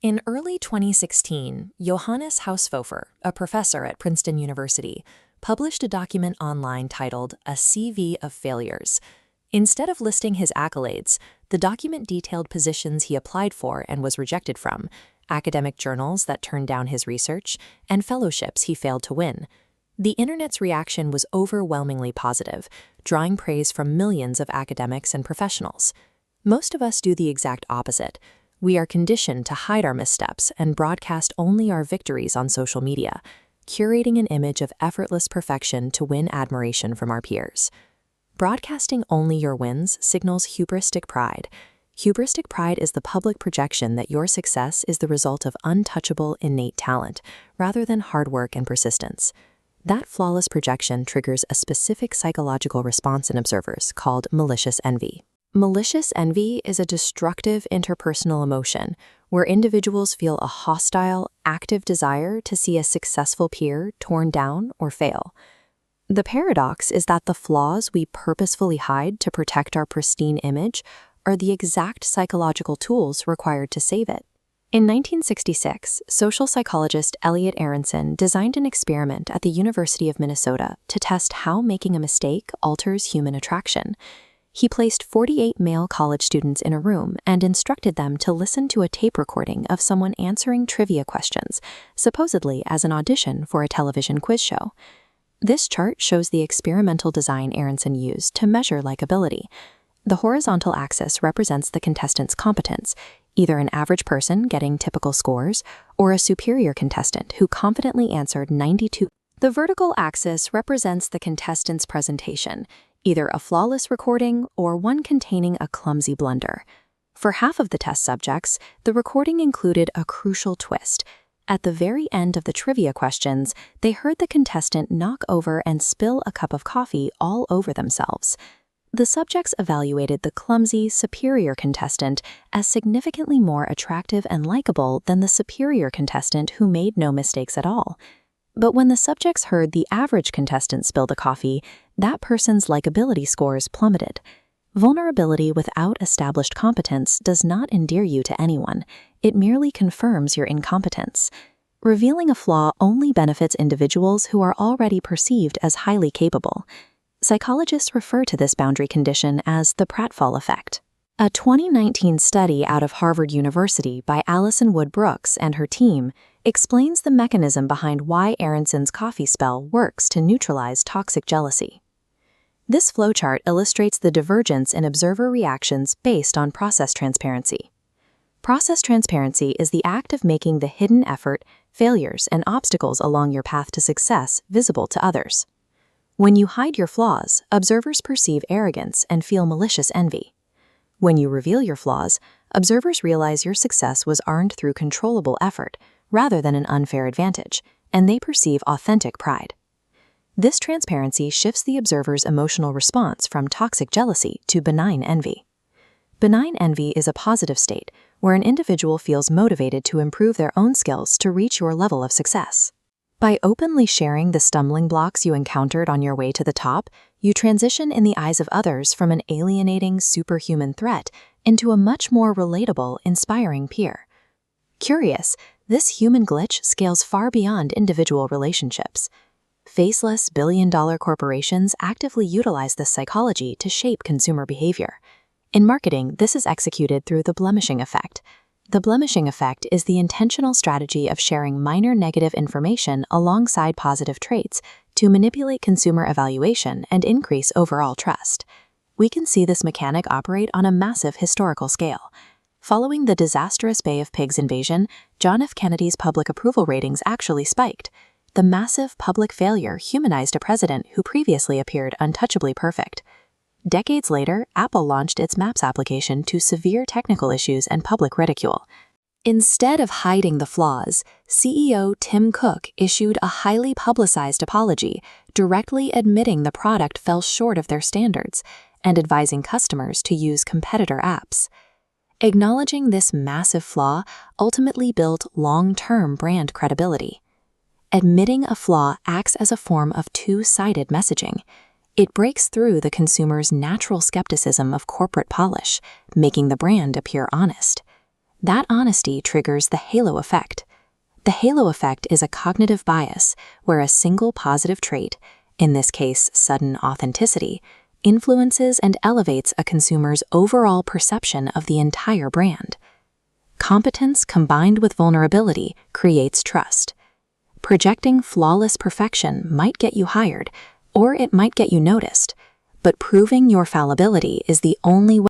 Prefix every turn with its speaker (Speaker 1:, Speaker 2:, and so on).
Speaker 1: In early 2016, Johannes Haushofer, a professor at Princeton University, published a document online titled A CV of Failures. Instead of listing his accolades, the document detailed positions he applied for and was rejected from, academic journals that turned down his research, and fellowships he failed to win. The internet's reaction was overwhelmingly positive, drawing praise from millions of academics and professionals. Most of us do the exact opposite. We are conditioned to hide our missteps and broadcast only our victories on social media, curating an image of effortless perfection to win admiration from our peers. Broadcasting only your wins signals hubristic pride. Hubristic pride is the public projection that your success is the result of untouchable innate talent, rather than hard work and persistence. That flawless projection triggers a specific psychological response in observers called malicious envy. Malicious envy is a destructive interpersonal emotion where individuals feel a hostile, active desire to see a successful peer torn down or fail. The paradox is that the flaws we purposefully hide to protect our pristine image are the exact psychological tools required to save it. In 1966, social psychologist Elliot Aronson designed an experiment at the University of Minnesota to test how making a mistake alters human attraction. He placed 48 male college students in a room and instructed them to listen to a tape recording of someone answering trivia questions, supposedly as an audition for a television quiz show. This chart shows the experimental design Aronson used to measure likability. The horizontal axis represents the contestant's competence, either an average person getting typical scores or a superior contestant who confidently answered 92. The vertical axis represents the contestant's presentation, either a flawless recording or one containing a clumsy blunder. For half of the test subjects, the recording included a crucial twist. At the very end of the trivia questions, they heard the contestant knock over and spill a cup of coffee all over themselves. The subjects evaluated the clumsy, superior contestant as significantly more attractive and likable than the superior contestant who made no mistakes at all. But when the subjects heard the average contestant spill the coffee, that person's likability scores plummeted. Vulnerability without established competence does not endear you to anyone. It merely confirms your incompetence. Revealing a flaw only benefits individuals who are already perceived as highly capable. Psychologists refer to this boundary condition as the Pratfall Effect. A 2019 study out of Harvard University by Allison Wood Brooks and her team explains the mechanism behind why Aronson's coffee spell works to neutralize toxic jealousy. This flowchart illustrates the divergence in observer reactions based on process transparency. Process transparency is the act of making the hidden effort, failures, and obstacles along your path to success visible to others. When you hide your flaws, observers perceive arrogance and feel malicious envy. When you reveal your flaws, observers realize your success was earned through controllable effort rather than an unfair advantage, and they perceive authentic pride. This transparency shifts the observer's emotional response from toxic jealousy to benign envy. Benign envy is a positive state where an individual feels motivated to improve their own skills to reach your level of success. By openly sharing the stumbling blocks you encountered on your way to the top, you transition in the eyes of others from an alienating, superhuman threat into a much more relatable, inspiring peer. Curious, this human glitch scales far beyond individual relationships. Faceless billion-dollar corporations actively utilize this psychology to shape consumer behavior. In marketing, this is executed through the blemishing effect. The blemishing effect is the intentional strategy of sharing minor negative information alongside positive traits to manipulate consumer evaluation and increase overall trust. We can see this mechanic operate on a massive historical scale. Following the disastrous Bay of Pigs invasion, John F. Kennedy's public approval ratings actually spiked. The massive public failure humanized a president who previously appeared untouchably perfect. Decades later, Apple launched its Maps application to severe technical issues and public ridicule. Instead of hiding the flaws, CEO Tim Cook issued a highly publicized apology, directly admitting the product fell short of their standards and advising customers to use competitor apps. Acknowledging this massive flaw ultimately built long-term brand credibility. Admitting a flaw acts as a form of two-sided messaging. It breaks through the consumer's natural skepticism of corporate polish, making the brand appear honest. That honesty triggers the halo effect. The halo effect is a cognitive bias where a single positive trait, in this case sudden authenticity, influences and elevates a consumer's overall perception of the entire brand. Competence combined with vulnerability creates trust. Projecting flawless perfection might get you hired, or it might get you noticed, but proving your fallibility is the only way